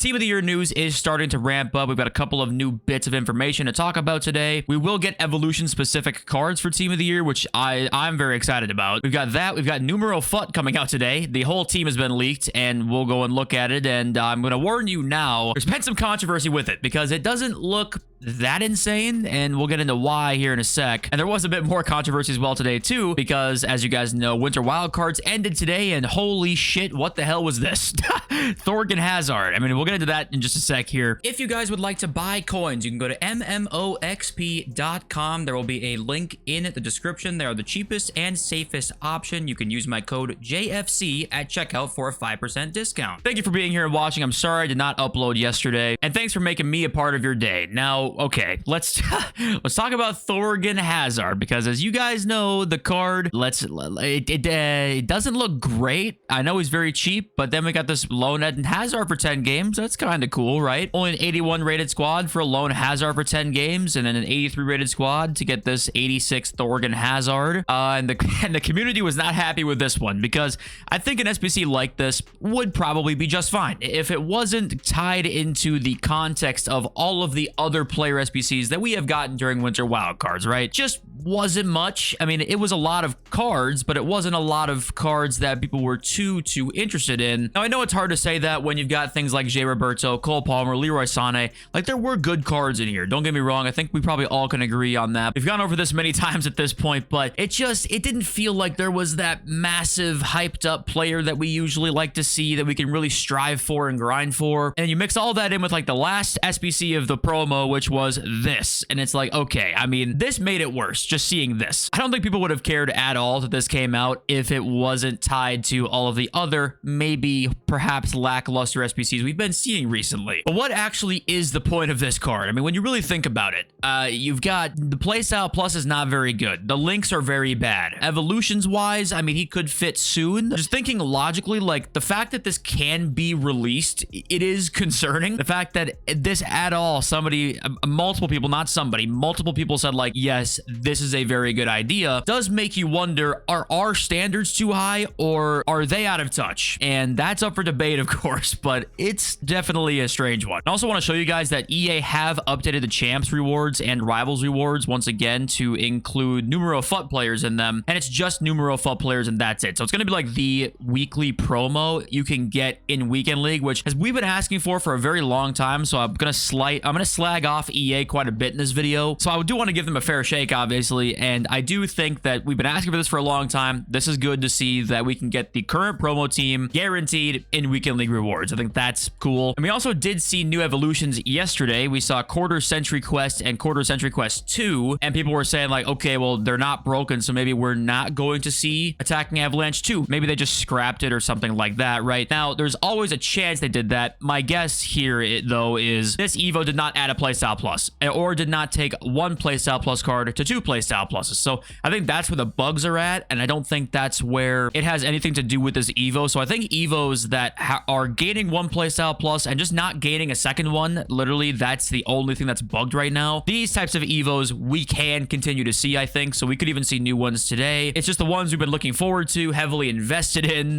Team of the Year news is starting to ramp up. We've got a couple of new bits of information to talk about today. We will get evolution-specific cards for Team of the Year, which I'm very excited about. We've got that. We've got NumeroFUT coming out today. The whole team has been leaked, and we'll go and look at it. And I'm going to warn you now, there's been some controversy with it because it doesn't look that insane, and we'll get into why here in a sec. And there was a bit more controversy as well today too, because as you guys know, Winter Wildcards ended today, and holy shit, what the hell was this? Thorgan Hazard. I mean, we'll get into that in just a sec here. If you guys would like to buy coins, you can go to MMOXP.com. There will be a link in the description. They are the cheapest and safest option. You can use my code JFC at checkout for a 5% discount. Thank you for being here and watching. I'm sorry I did not upload yesterday, and thanks for making me a part of your day. Now, okay, let's talk about Thorgan Hazard, because as you guys know, the card, it doesn't look great. I know he's very cheap, but then we got this lone Hazard for 10 games. That's kind of cool, right? Only an 81 rated squad for a lone Hazard for 10 games, and then an 83 rated squad to get this 86 Thorgan Hazard. And the community was not happy with this one, because I think an SBC like this would probably be just fine if it wasn't tied into the context of all of the other player SBCs that we have gotten during Winter Wildcards, right? Just wasn't much. I mean, it was a lot of cards, but it wasn't a lot of cards that people were too interested in. Now, I know it's hard to say that when you've got things like Jay Roberto, Cole Palmer, Leroy Sané. Like, there were good cards in here. Don't get me wrong. I think we probably all can agree on that. We've gone over this many times at this point, but it didn't feel like there was that massive hyped up player that we usually like to see, that we can really strive for and grind for. And you mix all that in with like the last SBC of the promo, which was this. And it's like, okay, I mean, this made it worse, just seeing this. I don't think people would have cared at all that this came out if it wasn't tied to all of the other, maybe perhaps lackluster SBCs we've been seeing recently. But what actually is the point of this card? I mean, when you really think about it, you've got the playstyle plus is not very good. The links are very bad. Evolutions wise, I mean, he could fit soon. Just thinking logically, like the fact that this can be released, it is concerning. The fact that this at all, multiple people said like, yes, this is a very good idea, does make you wonder, are our standards too high or are they out of touch? And that's up for debate, of course, but it's definitely a strange one. I also want to show you guys that EA have updated the champs rewards and rivals rewards once again to include NumeroFUT players in them, and it's just NumeroFUT players and that's it. So it's going to be like the weekly promo you can get in Weekend League, which as we've been asking for a very long time. So I'm going to slag off EA quite a bit in this video. So I do want to give them a fair shake, obviously, and I do think that we've been asking for this for a long time. This is good to see that we can get the current promo team guaranteed in Weekend League rewards. I think that's cool. And we also did see new evolutions yesterday. We saw Quarter Century Quest and Quarter Century Quest 2, and people were saying like, okay, well, they're not broken, so maybe we're not going to see Attacking Avalanche 2. Maybe they just scrapped it or something like that, right? Now, there's always a chance they did that. My guess here, though, is this EVO did not add a playstyle plus, or did not take one playstyle plus card to two playstyle pluses. So I think that's where the bugs are at, and I don't think that's where it has anything to do with this EVO. So I think EVOs that are gaining one playstyle plus and just not gaining a second one, literally, that's the only thing that's bugged right now. These types of EVOs we can continue to see, I think, so we could even see new ones today. It's just the ones we've been looking forward to, heavily invested in.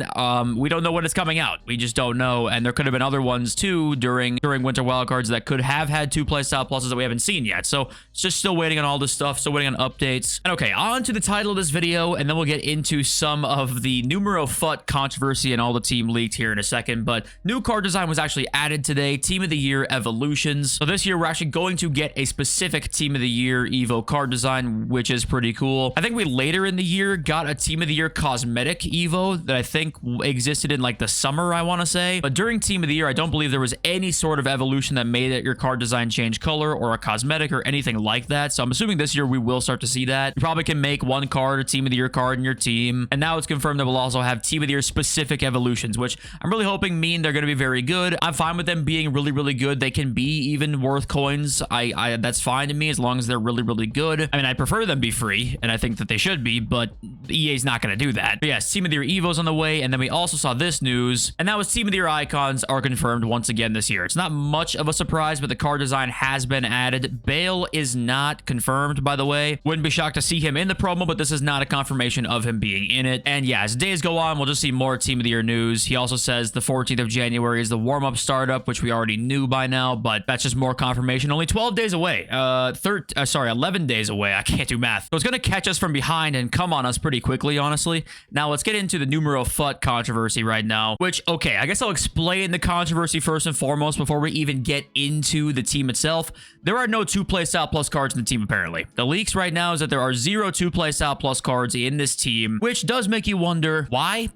We don't know when it's coming out. We just don't know, and there could have been other ones too during Winter Wildcards that could have had two playstyle pluses that we haven't seen yet. So it's just still waiting on all this stuff, still waiting on updates. And okay, on to the title of this video, and then we'll get into some of the NumeroFUT controversy and all the team leaked here in a second. But new card design was actually added today, Team of the Year evolutions. So this year we're actually going to get a specific Team of the Year EVO card design, which is pretty cool. I think we later in the year got a Team of the Year cosmetic EVO that I think existed in like the summer, I want to say. But during Team of the Year, I don't believe there was any sort of evolution that made it your card design change color or a cosmetic or anything like that. So I'm assuming this year we will start to see that. You probably can make one card a Team of the Year card in your team. And now it's confirmed that we'll also have Team of the Year specific evolutions, which I'm really hoping mean they're going to be very good. I'm fine with them being really good. They can be even worth coins. That's fine to me as long as they're really good. I mean, I prefer them be free, and I think that they should be, but EA's not going to do that. But yes, Team of the Year EVO's on the way, and then we also saw this news, and that was Team of the Year icons are confirmed once again this year. It's not much of a surprise, but the card design has been added. Bale is not confirmed, by the way. Wouldn't be shocked to see him in the promo, but this is not a confirmation of him being in it. And yeah, as days go on, we'll just see more Team of the Year news. He also says the 14th of January is the warm-up startup, which we already knew by now, but that's just more confirmation. Only 12 days away. 11 days away. I can't do math. So it's going to catch us from behind and come on us pretty quickly, honestly. Now, let's get into the NumeroFUT controversy right now, which, okay, I guess I'll explain the controversy first and foremost before we even get into the team itself. There are no 2-play style plus cards in the team, apparently. The leaks right now is that there are 0 2-play style plus cards in this team, which does make you wonder why.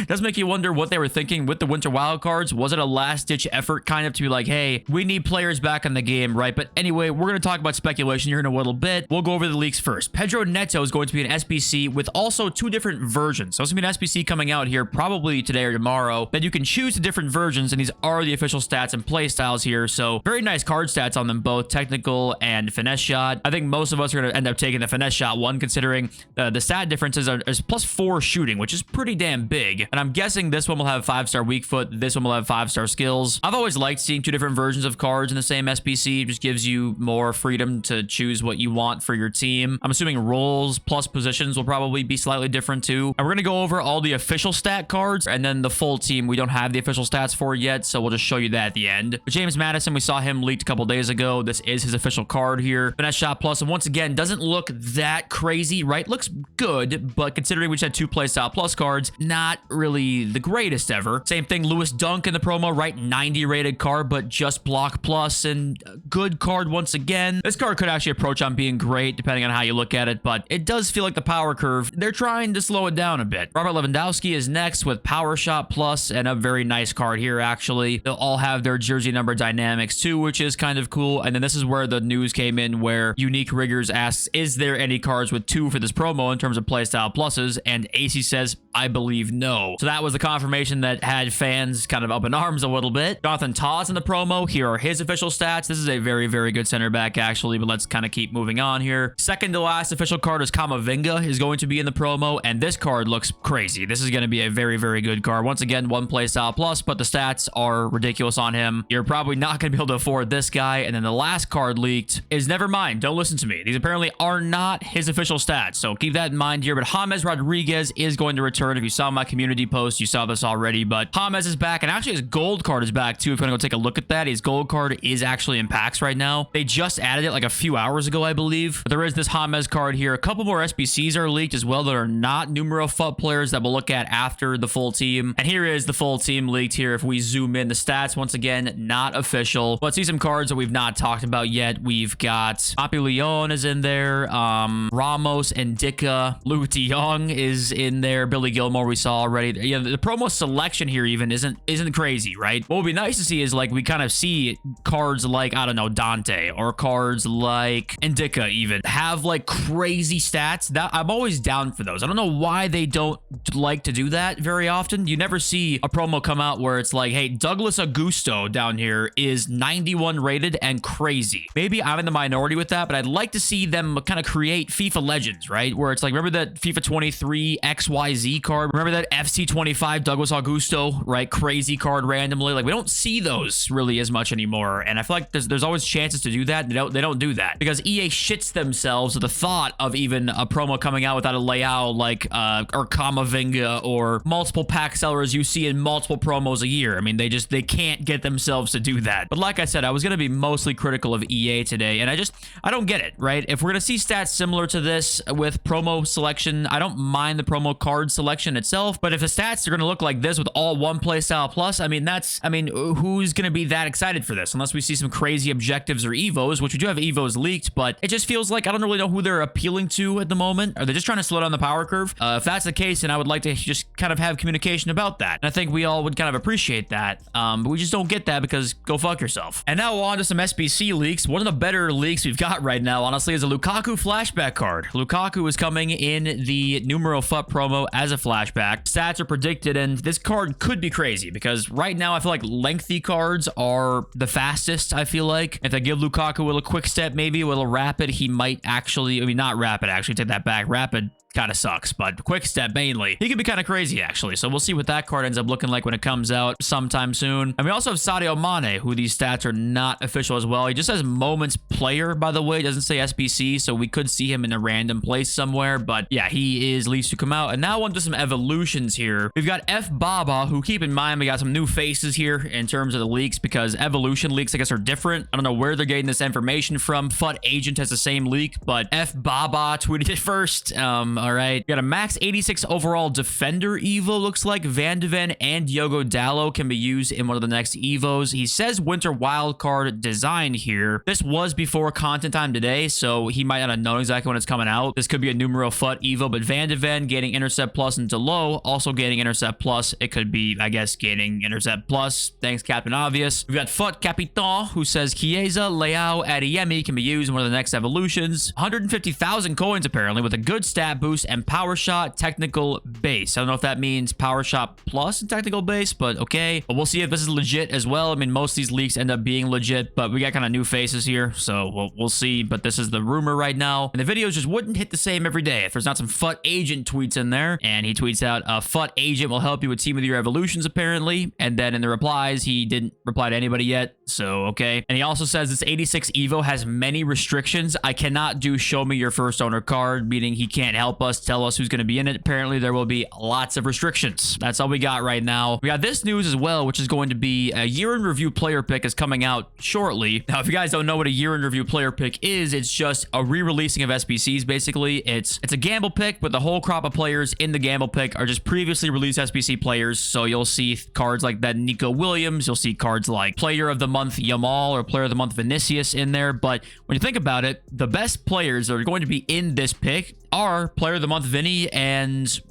Does make you wonder what they were thinking with the Winter Wild cards. Was it a last-ditch effort kind of to be like, hey, we need players back in the game, right? But anyway, we're going to talk about speculation here in a little bit. We'll go over the leaks first. Pedro Neto is going to be an SBC with also 2 different versions. So it's going to be an SBC coming out here probably today or tomorrow that you can choose the different versions, and these are the official stats and play styles here. So very nice card stats on them both, technical and finesse shot. I think most of us are going to end up taking the finesse shot one, considering the stat differences are +4 shooting, which is pretty damn big. And I'm guessing this one will have 5-star weak foot, this one will have 5-star skills. I've always liked seeing 2 different versions of cards in the same SBC. It just gives you more freedom to choose what you want for your team. I'm assuming roles plus positions will probably be slightly different too. And we're going to go over all the official stat cards, and then the full team we don't have the official stats for yet, so we'll just show you that at the end. But James Madison, we saw him leaked a couple days ago. This is his official card here. Finesse shot plus, and once again, doesn't look that crazy, right? Looks good, but considering we just had 2 play style plus cards, not really the greatest ever. Same thing, Lewis Dunk in the promo, right? 90 rated card, but just block plus, and good card once again. This card could actually approach on being great, depending on how you look at it, but it does feel like the power curve, they're trying to slow it down a bit. Robert Lewandowski is next with power shot plus, and a very nice card here, actually. They'll all have their jersey number dynamics too, which is kind of cool. And then this is where the news came in, where Unique Riggers asks, is there any cards with 2 for this promo in terms of playstyle pluses? And AC says, I believe no. So that was the confirmation that had fans kind of up in arms a little bit. Jonathan Tah's in the promo. Here are his official stats. This is a very, very good center back, actually, but let's kind of keep moving on here. Second to last official card is Kamavinga is going to be in the promo, and this card looks crazy. This is going to be a very, very good card. Once again, 1 playstyle plus, but the stats are ridiculous on him. You're probably not going to be able to afford this guy. And then the last card leaked is, never mind, don't listen to me. These apparently are not his official stats, so keep that in mind here. But James Rodriguez is going to return. If you saw my community post, you saw this already, but James is back, and actually his gold card is back too. If you want to go take a look at that, his gold card is actually in packs right now. They just added it like a few hours ago, I believe. But there is this James card here. A couple more SBCs are leaked as well that are not NumeroFUT players that we'll look at after the full team. And here is the full team leaked here. If we zoom in, the stats, once again, not official. Let's see some cards that we've not talked about yet. We've got Poppy Leon is in there. Ramos and Dicka. Lou Young is in there. Billy Gilmore we saw already. Yeah, the promo selection here even isn't crazy, right? What would be nice to see is like we kind of see cards like, I don't know, Dante, or cards like Indica even have like crazy stats. That I'm always down for those. I don't know why they don't like to do that very often. You never see a promo come out where it's like, hey, Douglas Augusto down here is 91 rated and crazy. Maybe I'm in the minority with that, but I'd like to see them kind of create FIFA Legends, right? Where it's like, remember that FIFA 23 XYZ card? Remember that FC 25 Douglas Augusto, right? Crazy card randomly. Like, we don't see those really as much anymore. And I feel like there's always chances to do that. They don't do that because EA shits themselves at the thought of even a promo coming out without a layout like or Kamavinga or multiple pack sellers you see in multiple promos a year. I mean, they can't get themselves to do that. But like I said, I was going to be mostly critical of EA today, and I don't get it, right? If we're going to see stats similar to this with promo selection, I don't mind the promo card selection itself, but if the stats are going to look like this with all 1 playstyle plus, I mean, who's going to be that excited for this? Unless we see some crazy objectives or EVOs, which we do have EVOs leaked, but it just feels like I don't really know who they're appealing to at the moment. Are they just trying to slow down the power curve? If that's the case, then I would like to just kind of have communication about that. And I think we all would kind of appreciate that, but we just don't get that because go fuck yourself. And now on to some SBC leaks. One of the better leaks we've got right now, honestly, is a Lukaku flashback card. Lukaku is coming in the NumeroFUT promo as a flashback. Stats are predicted, and this card could be crazy because right now I feel like lengthy cards are the fastest, I feel like. If they give Lukaku a little quick step, maybe a little rapid, he might actually, I mean, not rapid, actually, take that back. Rapid kind of sucks. But Quick Step mainly, he could be kind of crazy actually. So we'll see what that card ends up looking like when it comes out sometime soon. And we also have Sadio Mane, who these stats are not official as well. He just says moments player, by the way. It doesn't say SBC, so we could see him in a random place somewhere. But yeah, he is least to come out. And now on to some evolutions here. We've got F Baba, who, keep in mind, we got some new faces here in terms of the leaks, because evolution leaks, I guess, are different. I don't know where they're getting this information from. FUT Agent has the same leak, but F Baba tweeted it first. All right. We got a max 86 overall defender Evo, looks like. Van de Ven and Diogo Dalot can be used in one of the next Evos. He says Winter Wildcard design here. This was before content time today, so he might not have known exactly when it's coming out. This could be a NumeroFUT Evo, but Van de Ven gaining Intercept Plus and Dalot also gaining Intercept Plus. It could be, I guess, gaining Intercept Plus. Thanks, Captain Obvious. We've got FUT Capitan, who says Chiesa, Leao, Adeyemi can be used in one of the next evolutions. 150,000 coins, apparently, with a good stat boost and Power Shot Technical Base. I don't know if that means Power Shot Plus and Technical Base, but okay. But we'll see if this is legit as well. I mean, most of these leaks end up being legit, but we got kind of new faces here, so we'll see. But this is the rumor right now. And the videos just wouldn't hit the same every day if there's not some FUT Agent tweets in there. And he tweets out, FUT Agent will help you with Team of the Year evolutions, apparently. And then in the replies, he didn't reply to anybody yet, so okay. And he also says this 86 Evo has many restrictions. I cannot do show me your first owner card, meaning he can't help us tell us who's going to be in it. Apparently, there will be lots of restrictions. That's all we got right now. We got this news as well, which is going to be a year in review player pick is coming out shortly. Now, if you guys don't know what a year in review player pick is, it's just a re-releasing of SBCs, basically. It's a gamble pick, but the whole crop of players in the gamble pick are just previously released SBC players. So you'll see cards like that Nico Williams, you'll see cards like Player of the Month Yamal or Player of the Month Vinicius in there. But when you think about it, the best players that are going to be in this pick are Player of the Month Vinny and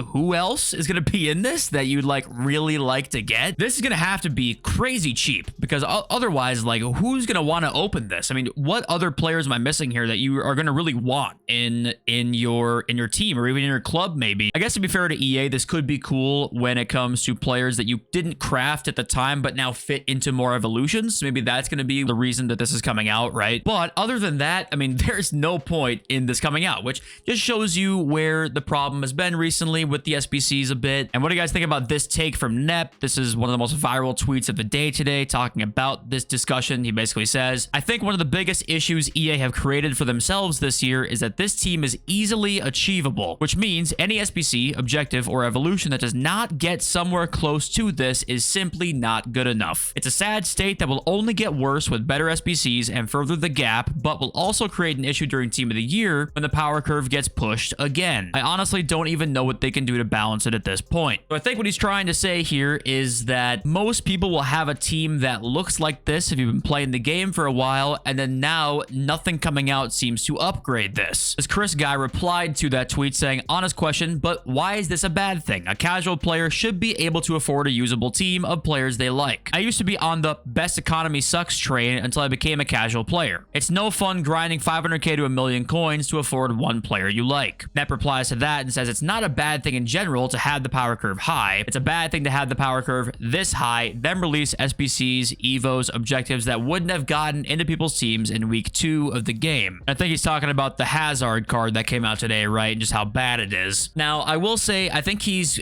who else is going to be in this that you'd like really like to get? This is going to have to be crazy cheap, because otherwise, like, who's going to want to open this? I mean, what other players am I missing here that you are going to really want in your team or even in your club? Maybe. I guess to be fair to EA, this could be cool when it comes to players that you didn't craft at the time but now fit into more evolutions. Maybe that's going to be the reason that this is coming out, right? But other than that, I mean, there's no point in this coming out, which just shows you where the problem has been recently with the SBCs a bit. And what do you guys think about this take from Nep? This is one of the most viral tweets of the day today, talking about this discussion. He basically says, I think one of the biggest issues EA have created for themselves this year is that this team is easily achievable, which means any SBC, objective, or evolution that does not get somewhere close to this is simply not good enough. It's a sad state that will only get worse with better SBCs and further the gap, but will also create an issue during Team of the Year when the power curve gets pushed again. I honestly don't even know what they can do to balance it at this point. So I think what he's trying to say here is that most people will have a team that looks like this if you've been playing the game for a while, and then now nothing coming out seems to upgrade this. This Chris guy replied to that tweet saying, honest question, but why is this a bad thing? A casual player should be able to afford a usable team of players they like. I used to be on the best economy sucks train until I became a casual player. It's no fun grinding 500k to 1,000,000 coins to afford one player you like. Nep replies to that and says it's not a bad thing in general to have the power curve high. It's a bad thing to have the power curve this high, then release SBCs, EVOs, objectives that wouldn't have gotten into people's teams in week 2 of the game. I think he's talking about the Hazard card that came out today, right? And just how bad it is. Now, I will say, I think he's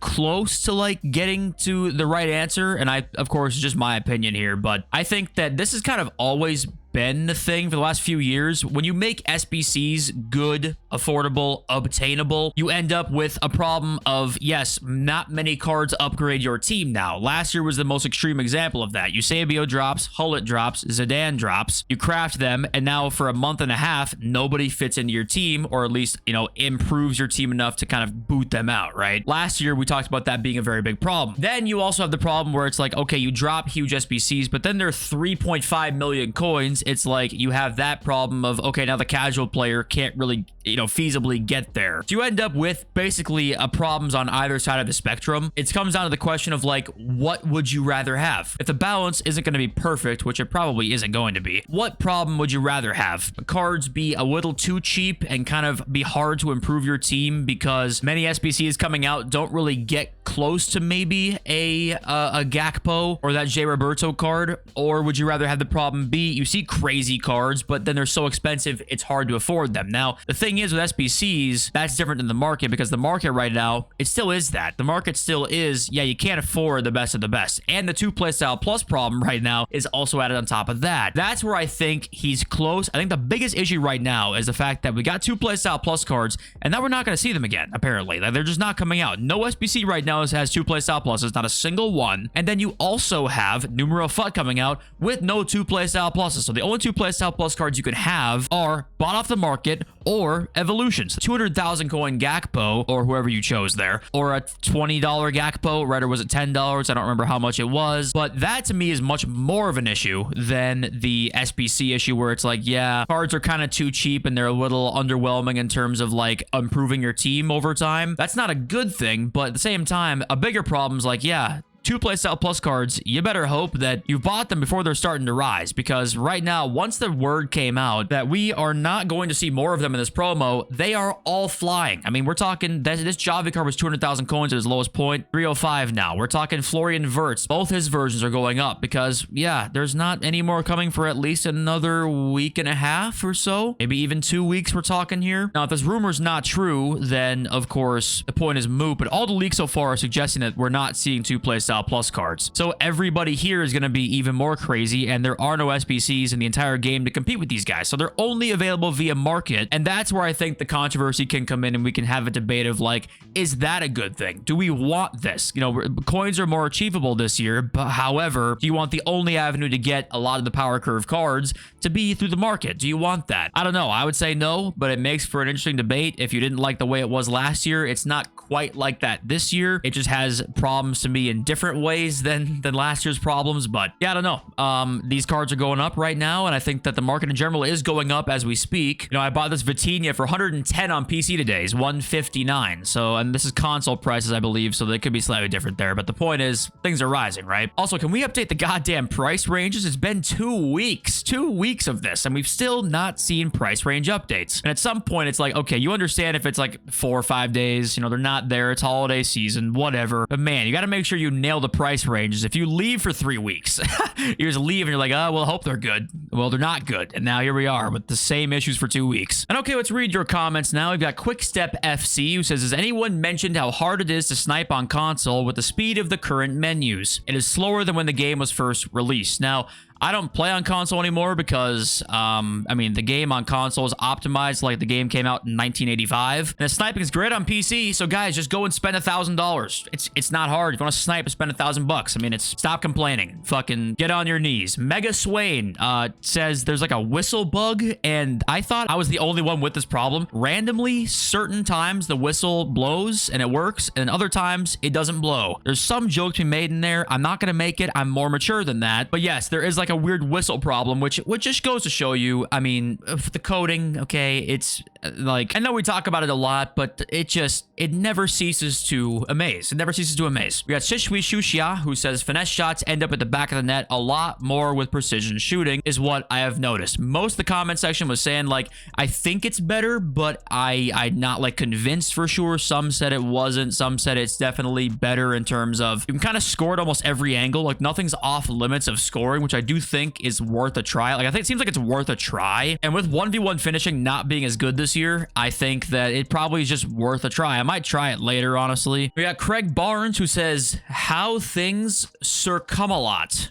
close to like getting to the right answer. And of course, just my opinion here, but I think that this is kind of always been the thing for the last few years. When you make SBCs good, affordable, obtainable, you end up with a problem of, yes, not many cards upgrade your team now. Last year was the most extreme example of that. Eusebio drops, Hullet drops, Zidane drops, you craft them, and now for a month and a half, nobody fits into your team, or at least, you know, improves your team enough to kind of boot them out, right? Last year, we talked about that being a very big problem. Then you also have the problem where it's like, okay, you drop huge SBCs, but then they're 3.5 million coins. It's like you have that problem of, okay, now the casual player can't really, you know, feasibly get there. So you end up with basically problems on either side of the spectrum. It comes down to the question of like, what would you rather have? If the balance isn't going to be perfect, which it probably isn't going to be, what problem would you rather have? Cards be a little too cheap and kind of be hard to improve your team because many SBCs coming out don't really get close to maybe a Gakpo or that J. Roberto card? Or would you rather have the problem be, you see crazy cards, but then they're so expensive, it's hard to afford them. Now, the thing is with SBCs, that's different than the market because the market right now, it still is that. The market still is, yeah, you can't afford the best of the best. And the 2 playstyle plus problem right now is also added on top of that. That's where I think he's close. I think the biggest issue right now is the fact that we got 2 playstyle plus cards, and now we're not going to see them again, apparently. Like, they're just not coming out. No SBC right now has 2 playstyle pluses, not a single one. And then you also have NumeroFUT coming out with no 2 playstyle pluses. So the only 2 playstyle plus cards you can have are bought off the market or evolutions. 200,000 coin Gakpo, or whoever you chose there, or a $20 Gakpo, right? Or was it $10? I don't remember how much it was. But that to me is much more of an issue than the SBC issue where it's like, yeah, cards are kind of too cheap and they're a little underwhelming in terms of like improving your team over time. That's not a good thing, but at the same time, a bigger problem is like, yeah, 2 playstyle plus cards, you better hope that you bought them before they're starting to rise, because right now, once the word came out that we are not going to see more of them in this promo, they are all flying. I mean, we're talking, this Javi card was 200,000 coins at his lowest point, 305 now. We're talking Florian Wirtz. Both his versions are going up because, yeah, there's not any more coming for at least another week and a half or so. Maybe even 2 weeks we're talking here. Now, if this rumor's not true, then, of course, the point is moot, but all the leaks so far are suggesting that we're not seeing 2 playstyle plus cards. So everybody here is going to be even more crazy, and there are no SBCs in the entire game to compete with these guys. So they're only available via market, and that's where I think the controversy can come in, and we can have a debate of like, is that a good thing? Do we want this? You know, coins are more achievable this year, but however, do you want the only avenue to get a lot of the power curve cards to be through the market? Do you want that? I don't know. I would say no, but it makes for an interesting debate. If you didn't like the way it was last year, it's not quite like that this year. It just has problems to me in different ways than last year's problems. But yeah, I don't know. These cards are going up right now, and I think that the market in general is going up as we speak. You know, I bought this Vitinha for 110 on PC today. It's 159. So, and this is console prices, I believe, so they could be slightly different there. But the point is, things are rising, right? Also, can we update the goddamn price ranges? It's been 2 weeks. 2 weeks of this, and we've still not seen price range updates. And at some point, it's like, okay, you understand if it's like 4 or 5 days, you know, they're not there, it's holiday season, whatever. But man, you got to make sure you nail the price ranges. If you leave for 3 weeks, you just leave and you're like, oh, well, I hope they're good. Well, they're not good. And now here we are with the same issues for 2 weeks. And okay, let's read your comments now. We've got Quickstep FC who says, has anyone mentioned how hard it is to snipe on console with the speed of the current menus? It is slower than when the game was first released. Now, I don't play on console anymore because, I mean, the game on console is optimized like the game came out in 1985. And the sniping is great on PC, so guys, just go and spend $1,000. It's not hard. If you want to snipe, spend $1,000. I mean, it's stop complaining. Fucking get on your knees. Mega Swain says there's like a whistle bug, and I thought I was the only one with this problem. Randomly, certain times the whistle blows and it works, and other times it doesn't blow. There's some jokes to be made in there. I'm not gonna make it. I'm more mature than that. But yes, there is like a weird whistle problem, which just goes to show you, I mean, the coding, okay, it's like, I know we talk about it a lot, but it never ceases to amaze. It never ceases to amaze. We got Shishwi Shushia, who says finesse shots end up at the back of the net a lot more with precision shooting, is what I have noticed. Most of the comment section was saying, like, I think it's better, but I'm not, like, convinced for sure. Some said it wasn't. Some said it's definitely better in terms of, you can kind of score at almost every angle. Like, nothing's off limits of scoring, which I do think is worth a try. Like, I think it seems like it's worth a try. And with 1v1 finishing not being as good this year, I think that it probably is just worth a try. I might try it later, honestly. We got Craig Barnes, who says, how things Circumalot.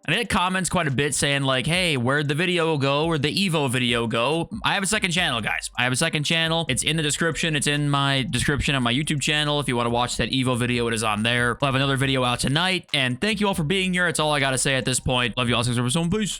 And it comments quite a bit saying like, hey, where'd the video go? Where'd the EVO video go? I have a second channel, guys. I have a second channel. It's in the description. It's in my description on my YouTube channel. If you want to watch that EVO video, it is on there. We'll have another video out tonight. And thank you all for being here. That's all I got to say at this point. Love you all. Peace.